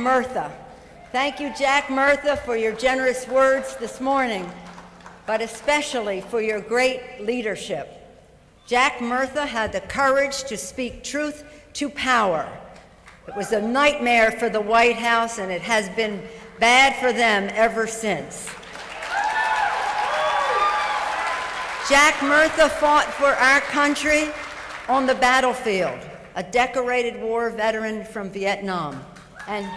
Murtha. Thank you, Jack Murtha, for your generous words this morning, but especially for your great leadership. Jack Murtha had the courage to speak truth to power. It was a nightmare for the White House, and it has been bad for them ever since. Jack Murtha fought for our country on the battlefield, a decorated war veteran from Vietnam. And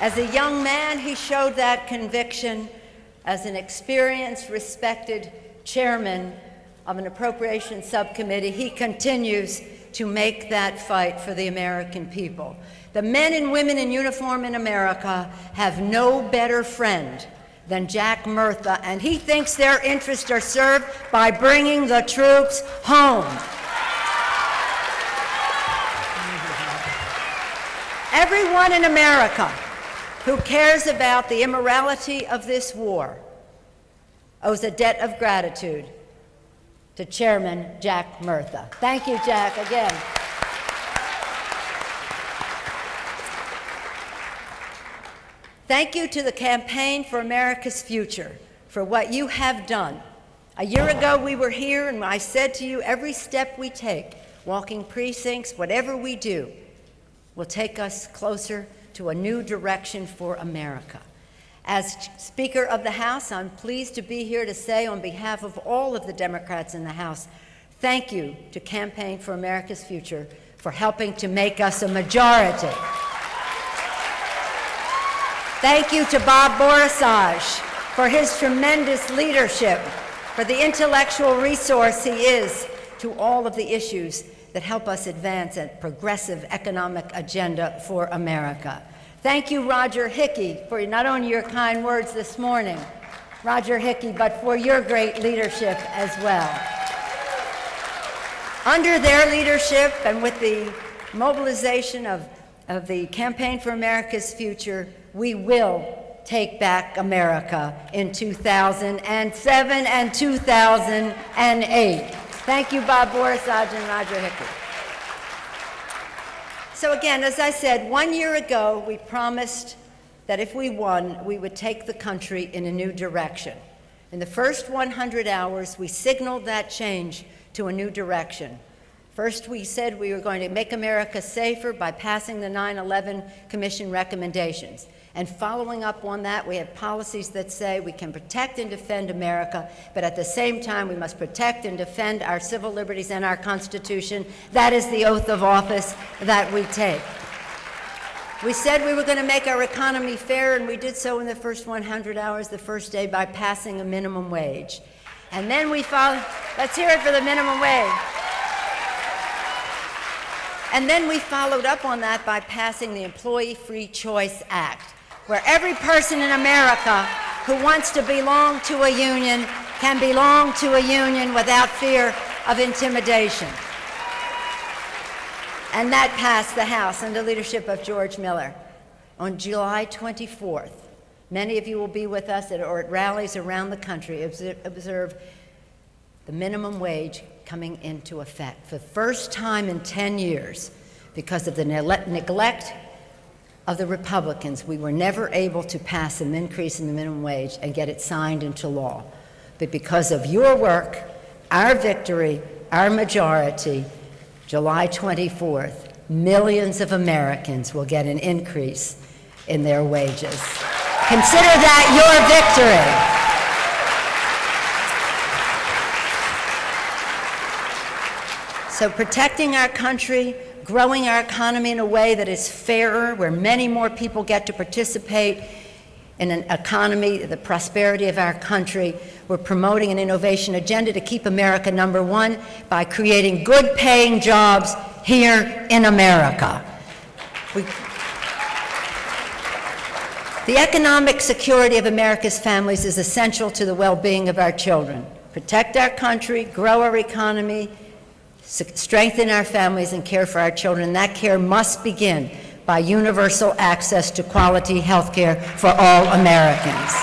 as a young man, he showed that conviction. As an experienced, respected chairman of an appropriations subcommittee, he continues to make that fight for the American people. The men and women in uniform in America have no better friend than Jack Murtha, and he thinks their interests are served by bringing the troops home. Everyone in America who cares about the immorality of this war owes a debt of gratitude to Chairman Jack Murtha. Thank you, Jack, again. Thank you to the Campaign for America's Future for what you have done. A year ago, we were here, and I said to you, every step we take, walking precincts, whatever we do, will take us closer to a new direction for America. As Speaker of the House, I'm pleased to be here to say on behalf of all of the Democrats in the House, thank you to Campaign for America's Future for helping to make us a majority. Thank you to Bob Borisage for his tremendous leadership, for the intellectual resource he is to all of the issues that help us advance a progressive economic agenda for America. Thank you, Roger Hickey, for not only your kind words this morning, Roger Hickey, but for your great leadership as well. Under their leadership and with the mobilization of the Campaign for America's Future, we will take back America in 2007 and 2008. Thank you, Bob Borisage and Roger Hickey. So again, as I said, 1 year ago, we promised that if we won, we would take the country in a new direction. In the first 100 hours, we signaled that change to a new direction. First, we said we were going to make America safer by passing the 9/11 Commission recommendations. And following up on that, we have policies that say we can protect and defend America, but at the same time, we must protect and defend our civil liberties and our Constitution. That is the oath of office that we take. We said we were going to make our economy fair, and we did so in the first 100 hours, the first day, by passing a minimum wage. And then we followed, let's hear it for the minimum wage. And then we followed up on that by passing the Employee Free Choice Act, where every person in America who wants to belong to a union can belong to a union without fear of intimidation. And that passed the House under the leadership of George Miller on July 24th. Many of you will be with us at rallies around the country, observe the minimum wage coming into effect for the first time in 10 years. Because of the neglect of the Republicans, we were never able to pass an increase in the minimum wage and get it signed into law. But because of your work, our victory, our majority, July 24th, millions of Americans will get an increase in their wages. Consider that your victory. So protecting our country, growing our economy in a way that is fairer, where many more people get to participate in an economy, the prosperity of our country. We're promoting an innovation agenda to keep America #1 by creating good-paying jobs here in America. The economic security of America's families is essential to the well-being of our children. Protect our country, grow our economy, strengthen our families, and care for our children. That care must begin by universal access to quality health care for all Americans.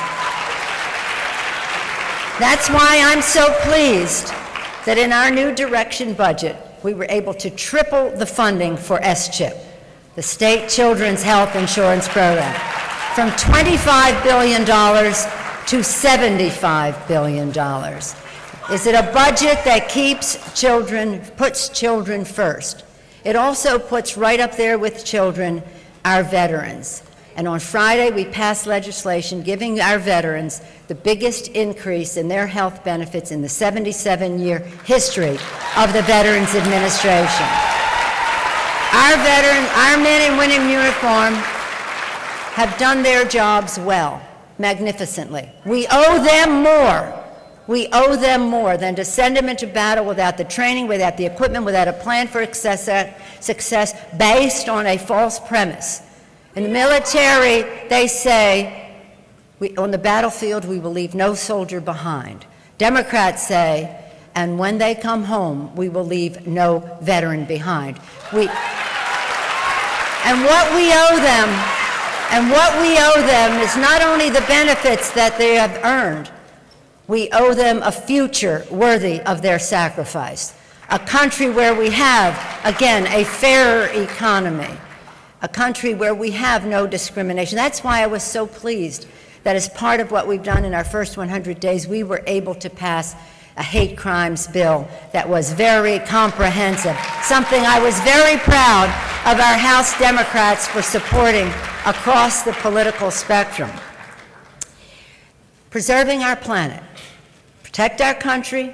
That's why I'm so pleased that in our new direction budget, we were able to triple the funding for S-CHIP, the State Children's Health Insurance Program, from $25 billion to $75 billion. Is it a budget that puts children first? It also puts right up there with children our veterans. And on Friday, we passed legislation giving our veterans the biggest increase in their health benefits in the 77-year history of the Veterans Administration. Our men and women in uniform have done their jobs well, magnificently. We owe them more. We owe them more than to send them into battle without the training, without the equipment, without a plan for success based on a false premise. In the military, they say, on the battlefield, we will leave no soldier behind. Democrats say, and when they come home, we will leave no veteran behind. And what we owe them is not only the benefits that they have earned, we owe them a future worthy of their sacrifice. A country where we have, again, a fairer economy. A country where we have no discrimination. That's why I was so pleased that as part of what we've done in our first 100 days, we were able to pass a hate crimes bill that was very comprehensive, something I was very proud of our House Democrats for supporting across the political spectrum. Preserving our planet, protect our country,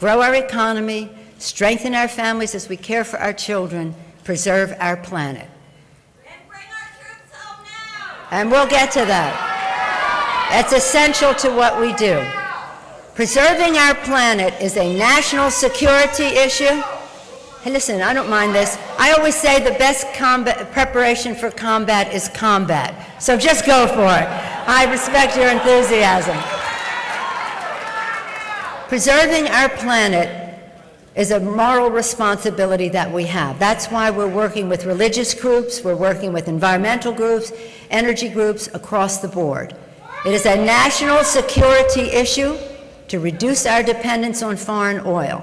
grow our economy, strengthen our families as we care for our children, preserve our planet. And we'll get to that. That's essential to what we do. Preserving our planet is a national security issue. Hey, listen, I don't mind this. I always say the best preparation for combat is combat. So just go for it. I respect your enthusiasm. Preserving our planet is a moral responsibility that we have. That's why we're working with religious groups, we're working with environmental groups, energy groups across the board. It is a national security issue to reduce our dependence on foreign oil.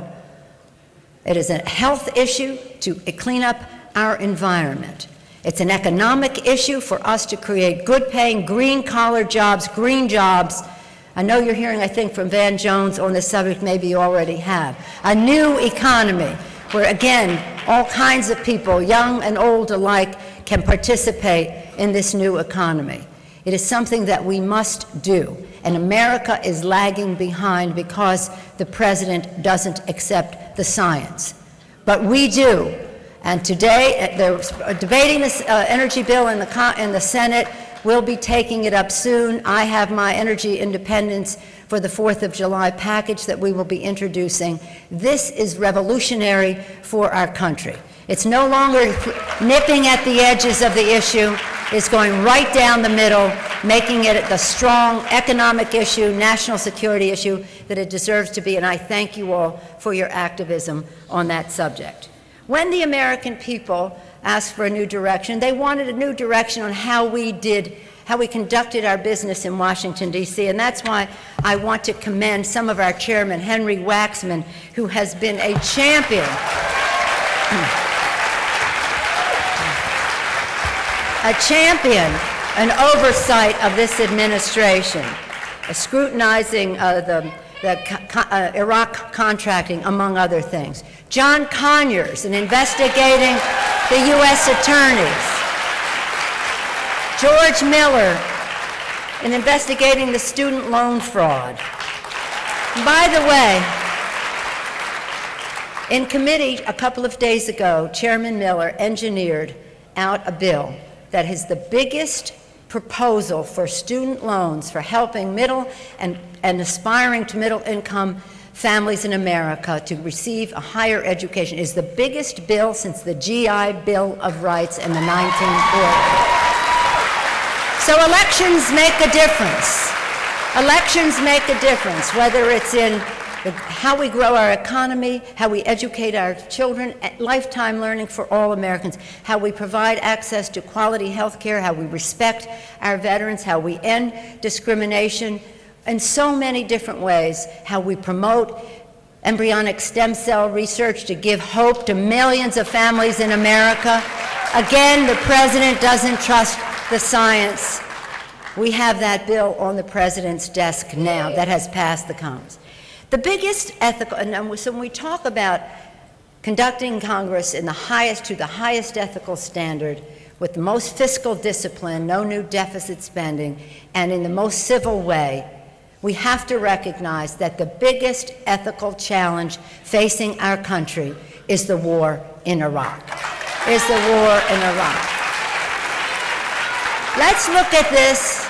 It is a health issue to clean up our environment. It's an economic issue for us to create good-paying, green-collar jobs, green jobs. I know you're hearing, I think, from Van Jones on this subject, maybe you already have. A new economy where, again, all kinds of people, young and old alike, can participate in this new economy. It is something that we must do, and America is lagging behind because the president doesn't accept the science. But we do, and today they're debating this energy bill in the Senate. We'll be taking it up soon. I have my energy independence for the 4th of July package that we will be introducing. This is revolutionary for our country. It's no longer nipping at the edges of the issue. It's going right down the middle, making it the strong economic issue, national security issue that it deserves to be, and I thank you all for your activism on that subject. When the American people asked for a new direction, they wanted a new direction on how we conducted our business in Washington, D.C., and that's why I want to commend some of our chairman, Henry Waxman, who has been a champion an oversight of this administration, scrutinizing the Iraq contracting, among other things. John Conyers in investigating the U.S. attorneys. George Miller in investigating the student loan fraud. And by the way, in committee a couple of days ago, Chairman Miller engineered out a bill that is the biggest proposal for student loans for helping middle and aspiring to middle income families in America to receive a higher education. It is the biggest bill since the GI Bill of Rights in the 1940s. So elections make a difference. Elections make a difference, whether it's in how we grow our economy, how we educate our children, lifetime learning for all Americans, how we provide access to quality health care, how we respect our veterans, how we end discrimination, in so many different ways, how we promote embryonic stem cell research to give hope to millions of families in America. Again, the president doesn't trust the science. We have that bill on the president's desk now that has passed the Congress. The biggest ethical, and so when we talk about conducting Congress to the highest ethical standard, with the most fiscal discipline, no new deficit spending, and in the most civil way, we have to recognize that the biggest ethical challenge facing our country is the war in Iraq. Let's look at this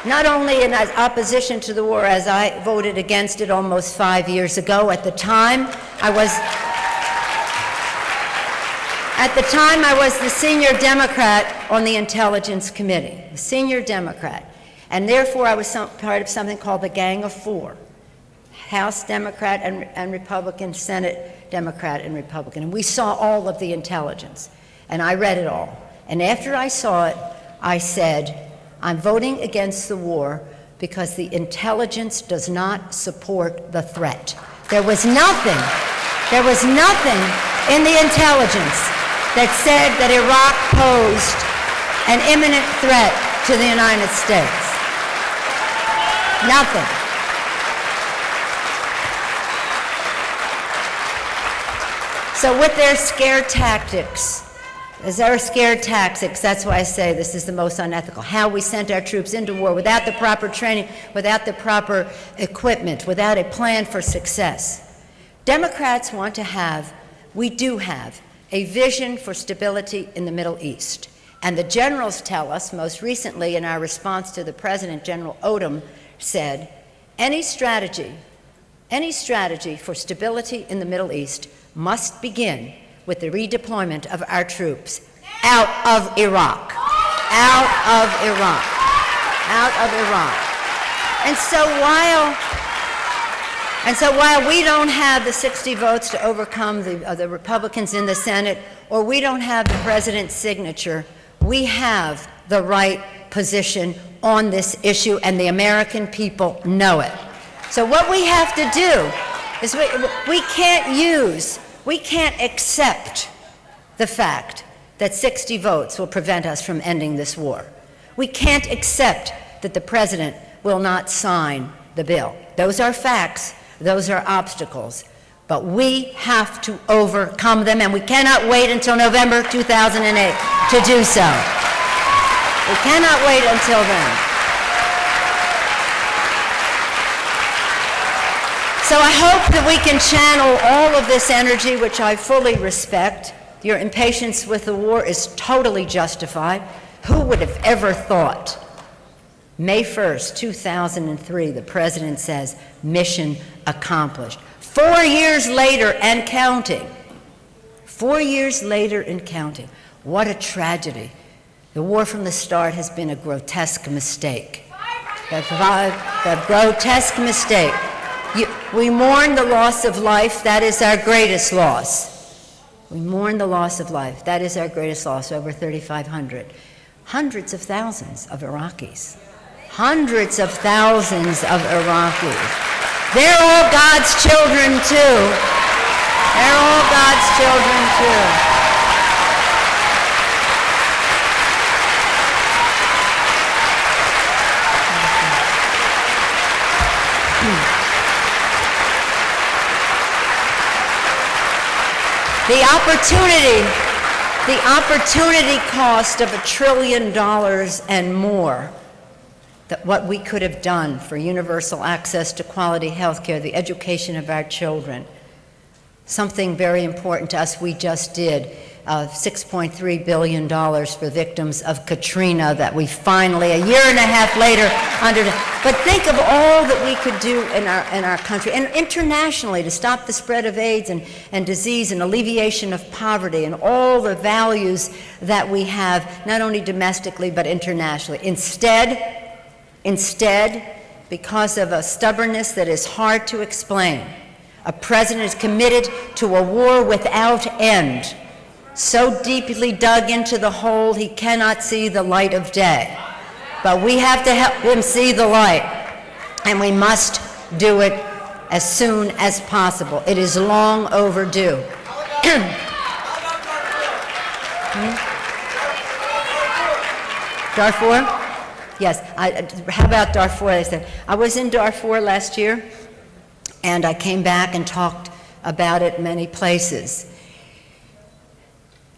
not only in opposition to the war, as I voted against it almost 5 years ago. At the time, I was the senior Democrat on the Intelligence Committee, the senior Democrat. And therefore, I was part of something called the Gang of Four, House Democrat and Republican, Senate Democrat and Republican. And we saw all of the intelligence, and I read it all. And after I saw it, I said, I'm voting against the war because the intelligence does not support the threat. There was nothing in the intelligence that said that Iraq posed an imminent threat to the United States. Nothing. So with their scare tactics, that's why I say this is the most unethical. How we sent our troops into war without the proper training, without the proper equipment, without a plan for success. Democrats want to have, we do have, a vision for stability in the Middle East. And the generals tell us, most recently in our response to the president, General Odom said, any strategy for stability in the Middle East must begin with the redeployment of our troops out of Iraq. And so while we don't have the 60 votes to overcome the Republicans in the Senate, or we don't have the president's signature, we have the right position on this issue, and the American people know it. So what we have to do is we can't accept the fact that 60 votes will prevent us from ending this war. We can't accept that the president will not sign the bill. Those are facts. Those are obstacles. But we have to overcome them, and we cannot wait until November 2008 to do so. We cannot wait until then. So I hope that we can channel all of this energy, which I fully respect. Your impatience with the war is totally justified. Who would have ever thought? May 1st, 2003, the president says, mission accomplished. 4 years later and counting. 4 years later and counting. What a tragedy. The war from the start has been a grotesque mistake. A grotesque mistake. We mourn the loss of life. That is our greatest loss. We mourn the loss of life. That is our greatest loss, over 3,500. Hundreds of thousands of Iraqis. Hundreds of thousands of Iraqis. They're all God's children, too. They're all God's children, too. The opportunity cost of $1 trillion and more, that what we could have done for universal access to quality health care, the education of our children. Something very important to us we just did, $6.3 billion for victims of Katrina that we finally, a year and a half later, but think of all that we could do in our country and internationally to stop the spread of AIDS and disease and alleviation of poverty and all the values that we have, not only domestically but internationally. Instead, because of a stubbornness that is hard to explain, a president is committed to a war without end, so deeply dug into the hole he cannot see the light of day. But we have to help him see the light, and we must do it as soon as possible. It is long overdue. Darfur? Yes. How about Darfur? I said, I was in Darfur last year, and I came back and talked about it many places.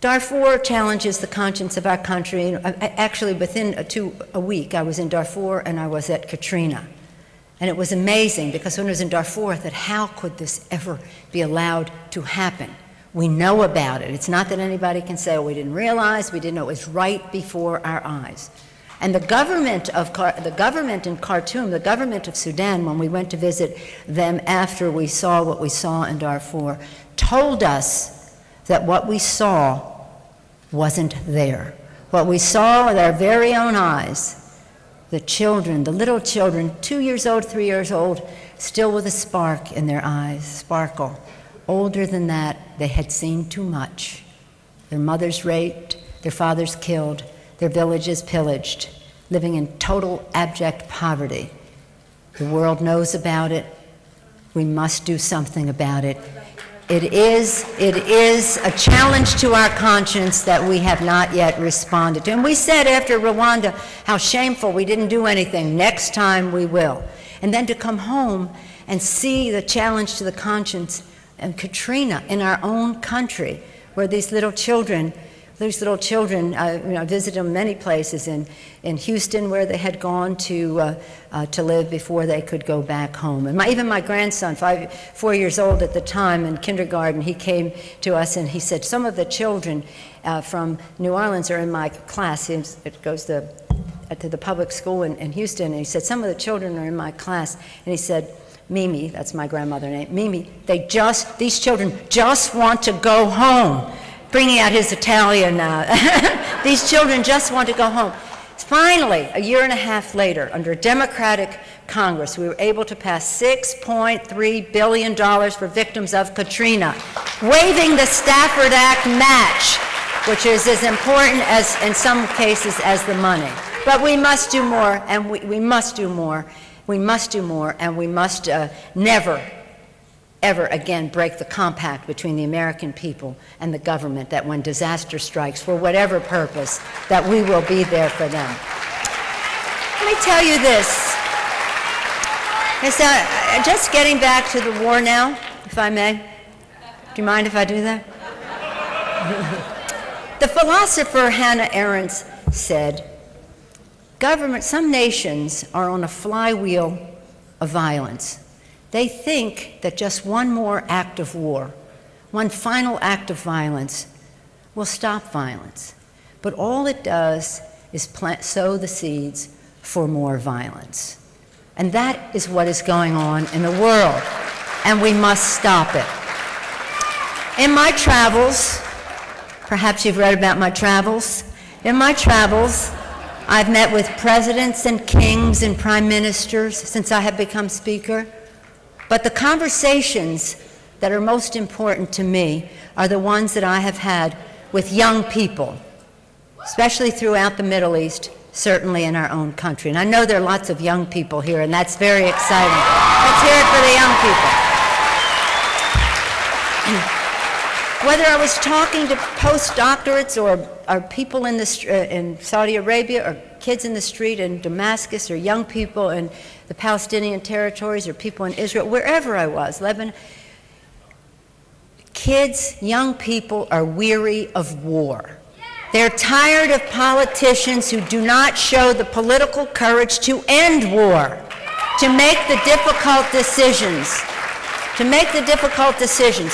Darfur challenges the conscience of our country. Actually, within a week, I was in Darfur and I was at Katrina. And it was amazing, because when I was in Darfur, I thought, how could this ever be allowed to happen? We know about it. It's not that anybody can say, oh, we didn't realize, we didn't know. It was right before our eyes. And the government in Khartoum, the government of Sudan, when we went to visit them after we saw what we saw in Darfur, told us that what we saw wasn't there. What we saw with our very own eyes, the children, the little children, 2 years old, 3 years old, still with a spark in their eyes, sparkle. Older than that, they had seen too much. Their mothers raped, their fathers killed, their villages pillaged, living in total abject poverty. The world knows about it. We must do something about it. It is a challenge to our conscience that we have not yet responded to. And we said after Rwanda how shameful we didn't do anything. Next time we will. And then to come home and see the challenge to the conscience and Katrina in our own country, where these little children, I visited them many places in Houston, where they had gone to live before they could go back home. And even my grandson, 4 years old at the time, in kindergarten, he came to us and he said, some of the children from New Orleans are in my class. It goes to the public school in Houston, and he said, some of the children are in my class. And he said, Mimi, that's my grandmother name, Mimi, these children just want to go home. Bringing out his Italian, these children just want to go home. Finally, a year and a half later, under a Democratic Congress, we were able to pass $6.3 billion for victims of Katrina, waiving the Stafford Act match, which is as important as, in some cases, as the money. But we must do more, and we must do more. We must do more, and we must never, ever again break the compact between the American people and the government, that when disaster strikes, for whatever purpose, that we will be there for them. Let me tell you this. Just getting back to the war now, if I may. Do you mind if I do that? The philosopher Hannah Arendt said, some nations are on a flywheel of violence. They think that just one more act of war, one final act of violence, will stop violence. But all it does is sow the seeds for more violence. And that is what is going on in the world, and we must stop it. In my travels, perhaps you've read about my travels, in my travels, I've met with presidents and kings and prime ministers since I have become speaker. But the conversations that are most important to me are the ones that I have had with young people, especially throughout the Middle East, certainly in our own country. And I know there are lots of young people here, and that's very exciting. Let's hear it for the young people. Whether I was talking to postdoctorates or people in Saudi Arabia, or kids in the street in Damascus, or young people in the Palestinian territories, or people in Israel, wherever I was, Lebanon, kids, young people are weary of war. They're tired of politicians who do not show the political courage to end war, to make the difficult decisions,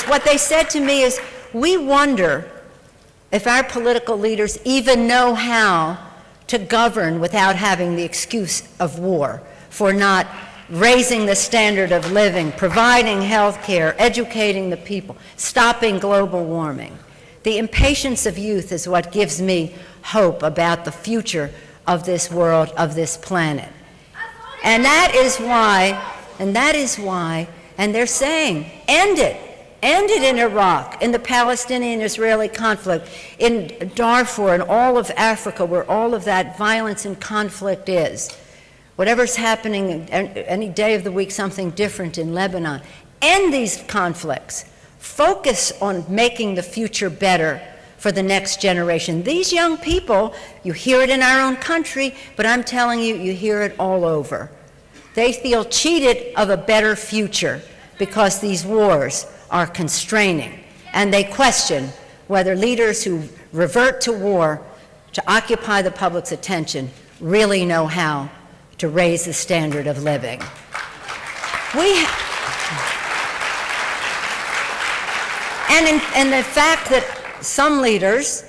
What they said to me is, we wonder if our political leaders even know how to govern without having the excuse of war, for not raising the standard of living, providing health care, educating the people, stopping global warming. The impatience of youth is what gives me hope about the future of this world, of this planet. And that is why, and they're saying, end it. End it in Iraq, in the Palestinian-Israeli conflict, in Darfur, and all of Africa, where all of that violence and conflict is. whatever's happening any day of the week, something different in Lebanon. End these conflicts. Focus on making the future better for the next generation. These young people, you hear it in our own country, but I'm telling you, you hear it all over. They feel cheated of a better future because these wars are constraining. And they question whether leaders who revert to war to occupy the public's attention really know how to raise the standard of living. And the fact that some leaders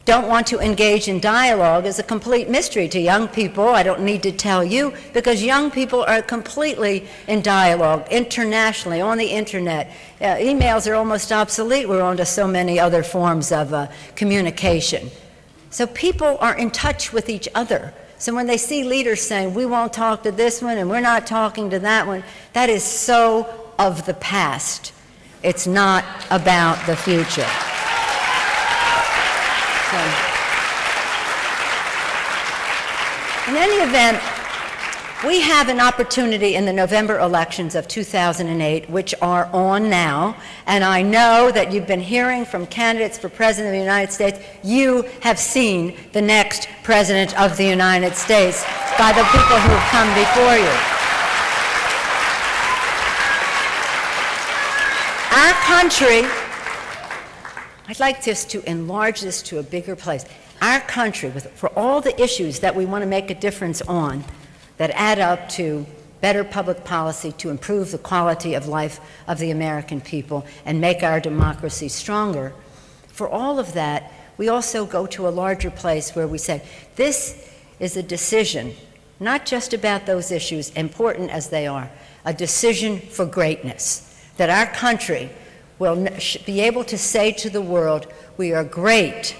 don't want to engage in dialogue is a complete mystery to young people. I don't need to tell you, because young people are completely in dialogue internationally, on the internet. Emails are almost obsolete. We're on to so many other forms of communication. So people are in touch with each other. So when they see leaders saying, we won't talk to this one and we're not talking to that one, that is so of the past. It's not about the future. So, in any event, we have an opportunity in the November elections of 2008, which are on now, and I know that you've been hearing from candidates for President of the United States. You have seen the next President of the United States by the people who have come before you. Our country, I'd like just to enlarge this to a bigger place. Our country, for all the issues that we want to make a difference on, that add up to better public policy to improve the quality of life of the American people and make our democracy stronger, for all of that, we also go to a larger place where we say, this is a decision, not just about those issues, important as they are, a decision for greatness. That our country will be able to say to the world, we are great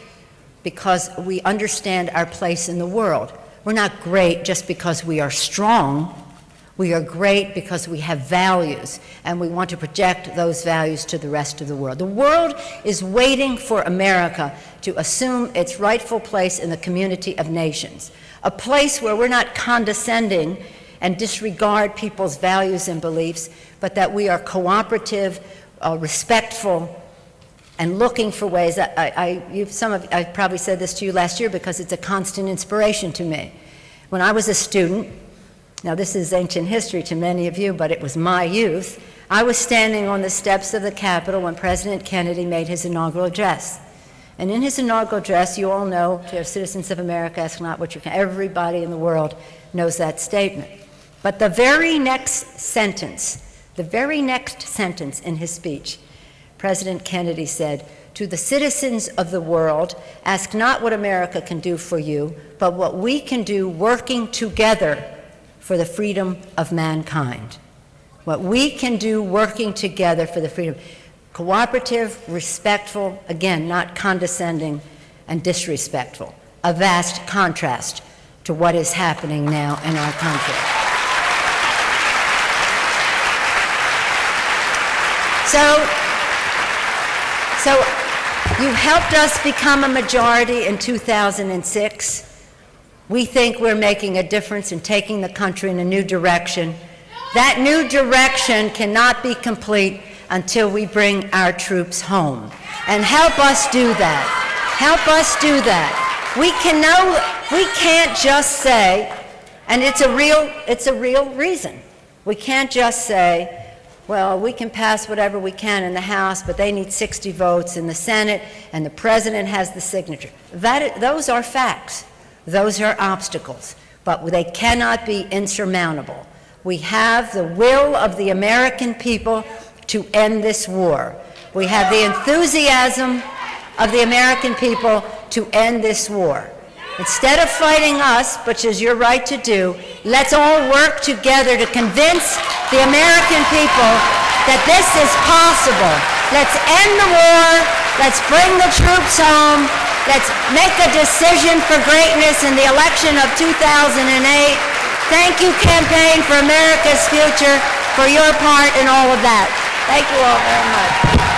because we understand our place in the world. We're not great just because we are strong. We are great because we have values, and we want to project those values to the rest of the world. The world is waiting for America to assume its rightful place in the community of nations, a place where we're not condescending and disregard people's values and beliefs, but that we are cooperative, respectful, and looking for ways. I probably said this to you last year because it's a constant inspiration to me. When I was a student, now this is ancient history to many of you, but it was my youth, I was standing on the steps of the Capitol when President Kennedy made his inaugural address. And in his inaugural address, you all know, to citizens of America, ask not what you can, everybody in the world knows that statement. But the very next sentence in his speech, President Kennedy said, to the citizens of the world, ask not what America can do for you, but what we can do working together for the freedom of mankind. What we can do working together for the freedom. Cooperative, respectful, again, not condescending and disrespectful. A vast contrast to what is happening now in our country. So you helped us become a majority in 2006. We think we're making a difference in taking the country in a new direction. That new direction cannot be complete until we bring our troops home. And help us do that. Help us do that. We can't just say, and it's a real reason. We can't just say, well, we can pass whatever we can in the House, but they need 60 votes in the Senate, and the President has the signature. Those are facts. Those are obstacles, but they cannot be insurmountable. We have the will of the American people to end this war. We have the enthusiasm of the American people to end this war. Instead of fighting us, which is your right to do, let's all work together to convince the American people that this is possible. Let's end the war. Let's bring the troops home. Let's make a decision for greatness in the election of 2008. Thank you, Campaign for America's Future, for your part in all of that. Thank you all very much.